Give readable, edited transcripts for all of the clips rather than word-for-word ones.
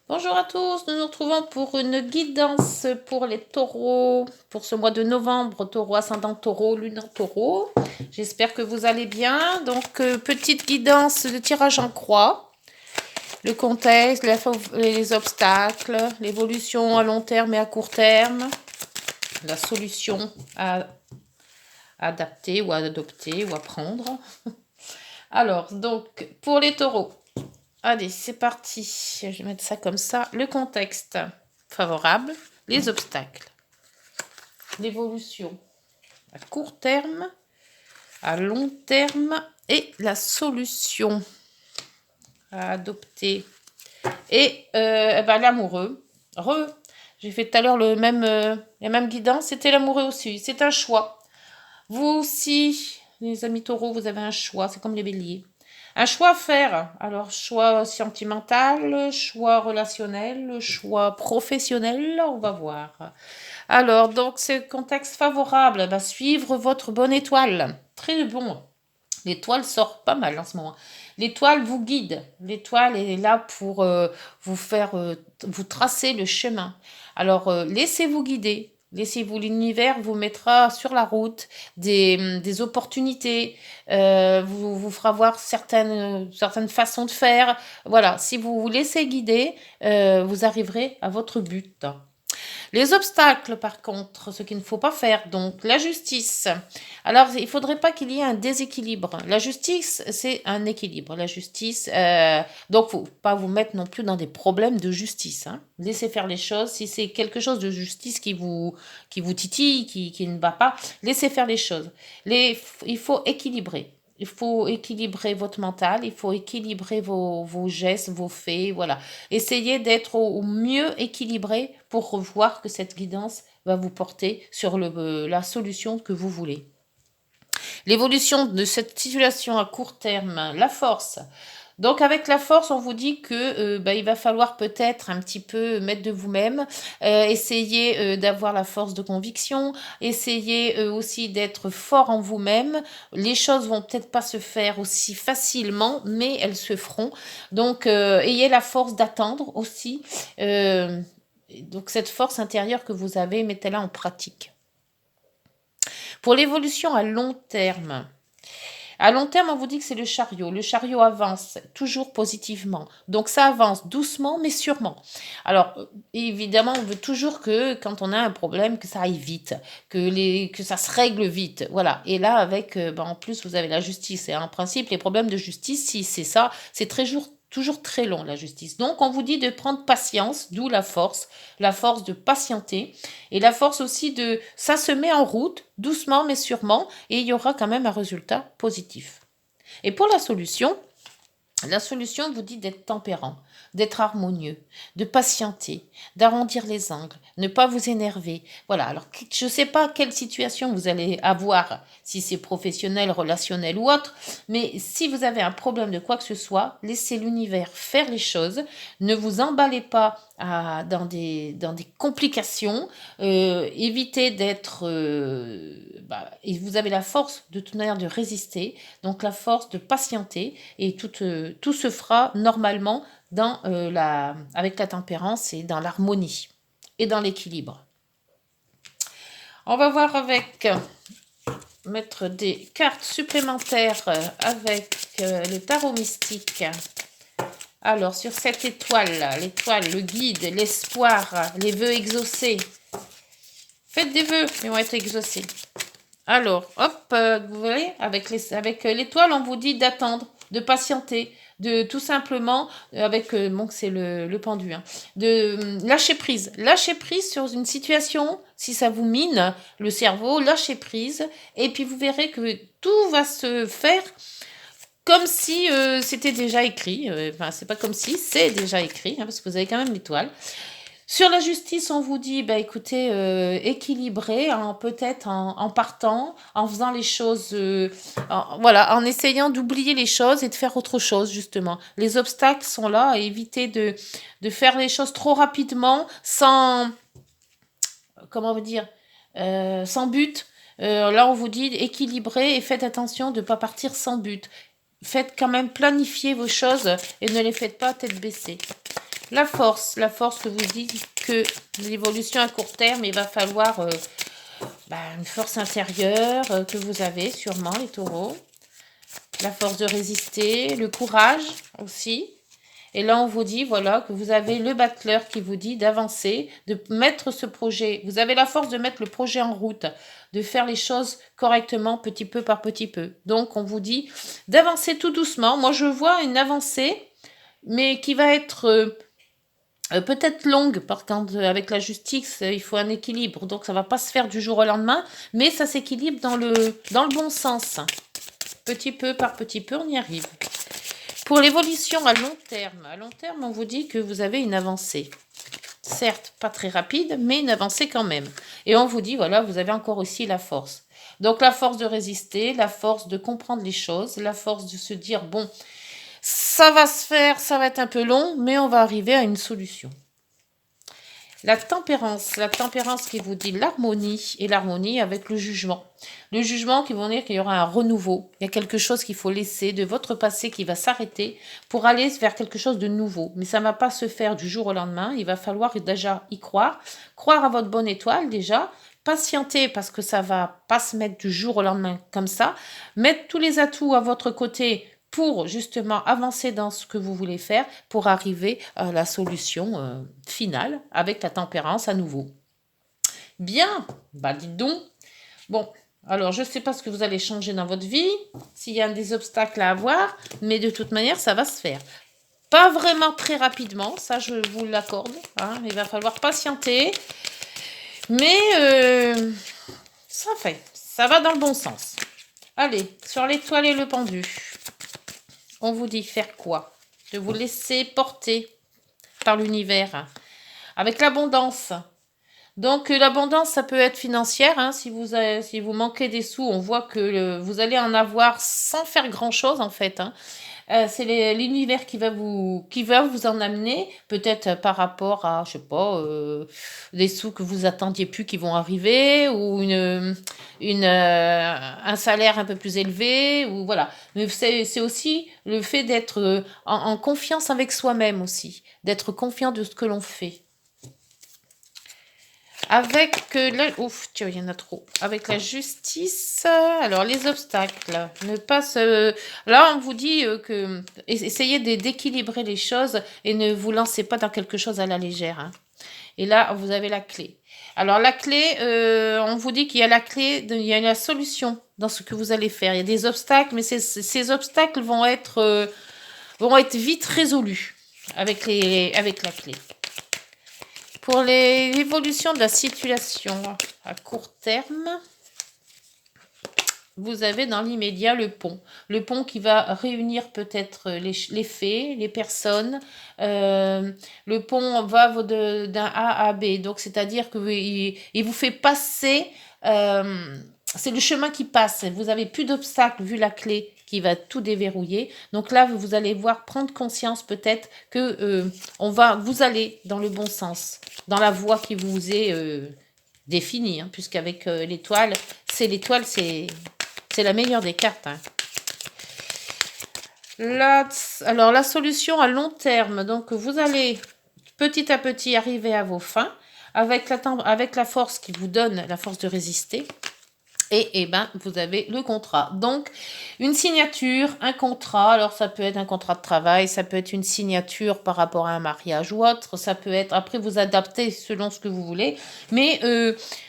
Bonjour à tous, nous nous retrouvons pour une guidance pour les taureaux, pour ce mois de novembre, taureau, ascendant taureau, lune en taureau. J'espère que vous allez bien. Donc, petite guidance de tirage en croix, le contexte, les obstacles, l'évolution à long terme et à court terme, la solution à adapter ou à adopter ou à prendre. Alors, donc, pour les taureaux. Allez, c'est parti. Je vais mettre ça comme ça. Le contexte favorable, les obstacles, l'évolution à court terme, à long terme et la solution à adopter. Et l'amoureux. J'ai fait tout à l'heure la même guidance. C'était l'amoureux aussi. C'est un choix. Vous aussi, les amis taureaux, vous avez un choix. C'est comme les béliers. Un choix à faire. Alors, choix sentimental, choix relationnel, choix professionnel, on va voir. Alors, donc, c'est le contexte favorable. Suivre votre bonne étoile. Très bon. L'étoile sort pas mal en ce moment. L'étoile vous guide. L'étoile est là pour vous faire, vous tracer le chemin. Alors, laissez-vous guider. Laissez-vous, l'univers vous mettra sur la route des opportunités, vous fera voir certaines façons de faire. Voilà, si vous vous laissez guider, vous arriverez à votre but. Les obstacles, par contre, ce qu'il ne faut pas faire, donc la justice. Alors, il ne faudrait pas qu'il y ait un déséquilibre. La justice, c'est un équilibre. La justice, donc, il ne faut pas vous mettre non plus dans des problèmes de justice. Hein. Laissez faire les choses. Si c'est quelque chose de justice qui vous titille, qui ne va pas, laissez faire les choses. Il faut équilibrer. Il faut équilibrer votre mental, il faut équilibrer vos gestes, vos faits, voilà. Essayez d'être au mieux équilibré pour voir que cette guidance va vous porter sur la solution que vous voulez. L'évolution de cette situation à court terme, la force. Donc avec la force, on vous dit que il va falloir peut-être un petit peu mettre de vous-même, essayer d'avoir la force de conviction, essayer aussi d'être fort en vous-même. Les choses vont peut-être pas se faire aussi facilement, mais elles se feront. Donc ayez la force d'attendre aussi. Donc cette force intérieure que vous avez, mettez-la en pratique. Pour l'évolution à long terme, on vous dit que c'est le chariot. Le chariot avance toujours positivement. Donc ça avance doucement mais sûrement. Alors évidemment, on veut toujours que quand on a un problème, que ça aille vite, que ça se règle vite. Voilà. Et là, avec, en plus, vous avez la justice. Et en principe, les problèmes de justice, si c'est ça, c'est toujours très long, la justice. Donc, on vous dit de prendre patience, d'où la force de patienter, et la force aussi ça se met en route, doucement mais sûrement, et il y aura quand même un résultat positif. Et pour la solution vous dit d'être tempérant, d'être harmonieux, de patienter, d'arrondir les angles, ne pas vous énerver. Voilà, alors je ne sais pas quelle situation vous allez avoir, si c'est professionnel, relationnel ou autre, mais si vous avez un problème de quoi que ce soit, laissez l'univers faire les choses, ne vous emballez pas dans des complications, évitez d'être... et vous avez la force de toute manière de résister, donc la force de patienter, et tout se fera normalement avec la tempérance et dans l'harmonie et dans l'équilibre. On va voir mettre des cartes supplémentaires avec le tarot mystique. Alors, sur cette étoile, l'étoile, le guide, l'espoir, les vœux exaucés. Faites des vœux, ils vont être exaucés. Alors, hop, vous voyez, avec l'étoile, on vous dit d'attendre, de patienter, de tout simplement, c'est le pendu, hein, de lâcher prise. Lâcher prise sur une situation, si ça vous mine le cerveau, lâchez prise, et puis vous verrez que tout va se faire comme si c'était déjà écrit. C'est pas comme si, c'est déjà écrit, hein, parce que vous avez quand même l'étoile. Sur la justice, on vous dit, écoutez, équilibré, peut-être en partant, en faisant les choses, en essayant d'oublier les choses et de faire autre chose, justement. Les obstacles sont là, évitez de faire les choses trop rapidement, sans but. Là, on vous dit équilibré et faites attention de ne pas partir sans but. Faites quand même planifier vos choses et ne les faites pas tête baissée. La force que vous dites que l'évolution à court terme, il va falloir une force intérieure que vous avez sûrement, les taureaux. La force de résister, le courage aussi. Et là, on vous dit, voilà, que vous avez le battleur qui vous dit d'avancer, de mettre ce projet. Vous avez la force de mettre le projet en route, de faire les choses correctement, petit peu par petit peu. Donc, on vous dit d'avancer tout doucement. Moi, je vois une avancée, mais qui va être peut-être longue, par contre, avec la justice, il faut un équilibre. Donc, ça ne va pas se faire du jour au lendemain, mais ça s'équilibre dans le bon sens. Petit peu par petit peu, on y arrive. Pour l'évolution à long terme, on vous dit que vous avez une avancée. Certes, pas très rapide, mais une avancée quand même. Et on vous dit, voilà, vous avez encore aussi la force. Donc la force de résister, la force de comprendre les choses, la force de se dire, bon, ça va se faire, ça va être un peu long, mais on va arriver à une solution. La tempérance qui vous dit l'harmonie, et l'harmonie avec le jugement. Le jugement qui vont dire qu'il y aura un renouveau, il y a quelque chose qu'il faut laisser de votre passé qui va s'arrêter pour aller vers quelque chose de nouveau. Mais ça ne va pas se faire du jour au lendemain, il va falloir déjà y croire à votre bonne étoile déjà, patienter parce que ça va pas se mettre du jour au lendemain comme ça, mettre tous les atouts à votre côté pour justement avancer dans ce que vous voulez faire pour arriver à la solution finale avec la tempérance à nouveau. Bien, bah dites donc. Bon, alors je ne sais pas ce que vous allez changer dans votre vie, s'il y a des obstacles à avoir, mais de toute manière, ça va se faire. Pas vraiment très rapidement, ça je vous l'accorde. Hein, il va falloir patienter, mais ça va dans le bon sens. Allez, sur l'étoile et le pendu. On vous dit faire quoi? De vous laisser porter par l'univers. Avec l'abondance. Donc l'abondance, ça peut être financière. Hein, si vous manquez des sous, on voit que vous allez en avoir sans faire grand-chose en fait. Hein. C'est l'univers qui va vous en amener, peut-être par rapport à, je sais pas, des sous que vous attendiez plus qui vont arriver, ou un salaire un peu plus élevé, ou voilà. Mais c'est aussi le fait d'être en confiance avec soi-même aussi, d'être confiant de ce que l'on fait. Avec il y en a trop. Avec la justice, alors les obstacles, ne pas se... Là, on vous dit que essayez d'équilibrer les choses et ne vous lancez pas dans quelque chose à la légère. Hein. Et là, vous avez la clé. Alors la clé, on vous dit qu'il y a la clé, il y a la solution dans ce que vous allez faire. Il y a des obstacles, mais ces obstacles vont être vite résolus avec la clé. Pour l'évolution de la situation à court terme, vous avez dans l'immédiat le pont. Le pont qui va réunir peut-être les faits, les personnes. Le pont va d'un A à B. Donc, c'est-à-dire qu'il vous fait passer... c'est le chemin qui passe. Vous n'avez plus d'obstacles vu la clé qui va tout déverrouiller. Donc là, vous allez voir prendre conscience peut-être que vous allez dans le bon sens, dans la voie qui vous est définie, hein, puisqu'avec l'étoile, c'est la meilleure des cartes. Hein. Alors la solution à long terme, donc vous allez petit à petit arriver à vos fins avec la force qui vous donne la force de résister. Et vous avez le contrat. Donc, une signature, un contrat. Alors, ça peut être un contrat de travail, ça peut être une signature par rapport à un mariage ou autre. Ça peut être, après, vous adaptez selon ce que vous voulez. Mais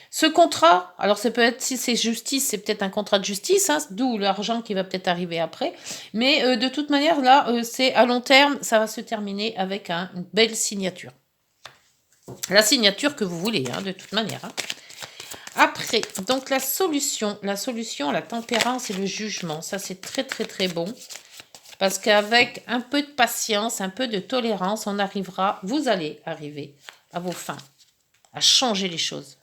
ce contrat, alors ça peut être, si c'est justice, c'est peut-être un contrat de justice, hein, d'où l'argent qui va peut-être arriver après. Mais de toute manière, là, c'est à long terme, ça va se terminer avec une belle signature. La signature que vous voulez, hein, de toute manière. Hein. Après, donc la solution, la tempérance et le jugement, ça c'est très très très bon. Parce qu'avec un peu de patience, un peu de tolérance, vous allez arriver à vos fins, à changer les choses.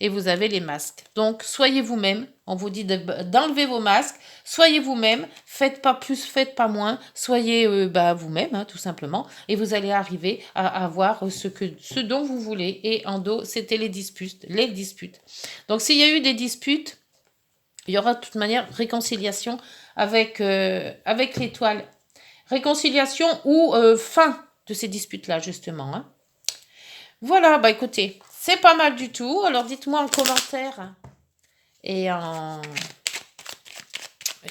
Et vous avez les masques. Donc, soyez vous-même. On vous dit d'enlever vos masques. Soyez vous-même. Faites pas plus, faites pas moins. Soyez vous-même, hein, tout simplement. Et vous allez arriver à avoir ce dont vous voulez. Et en dos, c'était les disputes. Donc, s'il y a eu des disputes, il y aura de toute manière réconciliation avec l'étoile. Réconciliation ou fin de ces disputes-là, justement. Hein. Voilà, bah écoutez, c'est pas mal du tout. Alors dites-moi en commentaire et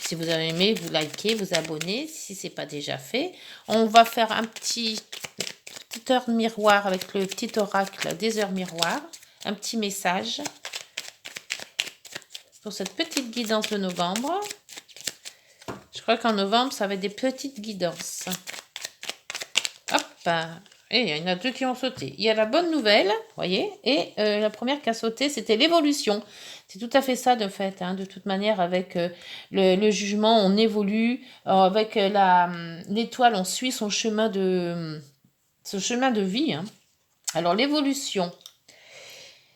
si vous avez aimé, vous likez, vous abonnez, si ce n'est pas déjà fait. On va faire un petite heure miroir avec le petit oracle des heures miroirs. Un petit message pour cette petite guidance de novembre. Je crois qu'en novembre, ça va être des petites guidances. Hop. Et il y en a deux qui ont sauté. Il y a la bonne nouvelle, voyez, et la première qui a sauté, c'était l'évolution. C'est tout à fait ça, de fait. Hein. De toute manière, avec le jugement, on évolue. Avec l'étoile, on suit son chemin de vie. Hein. Alors, l'évolution.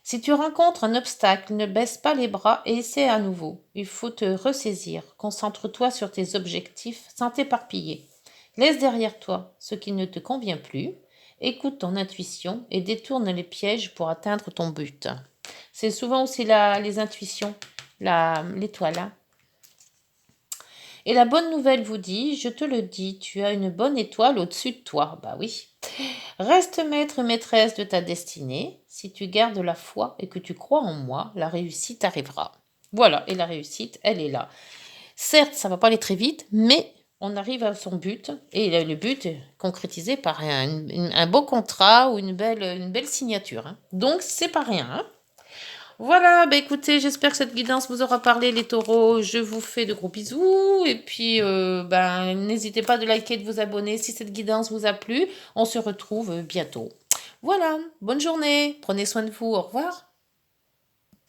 Si tu rencontres un obstacle, ne baisse pas les bras et essaie à nouveau. Il faut te ressaisir. Concentre-toi sur tes objectifs sans t'éparpiller. Laisse derrière toi ce qui ne te convient plus. Écoute ton intuition et détourne les pièges pour atteindre ton but. C'est souvent aussi les intuitions, l'étoile. Hein. Et la bonne nouvelle vous dit, je te le dis, tu as une bonne étoile au-dessus de toi. Bah oui. Reste maître et maîtresse de ta destinée. Si tu gardes la foi et que tu crois en moi, la réussite arrivera. Voilà, et la réussite, elle est là. Certes, ça va pas aller très vite, mais on arrive à son but. Et le but est concrétisé par un beau contrat ou une belle signature. Hein. Donc, c'est pas rien. Hein. Voilà, bah écoutez, j'espère que cette guidance vous aura parlé, les taureaux. Je vous fais de gros bisous. Et puis, n'hésitez pas de liker, de vous abonner si cette guidance vous a plu. On se retrouve bientôt. Voilà, bonne journée. Prenez soin de vous. Au revoir.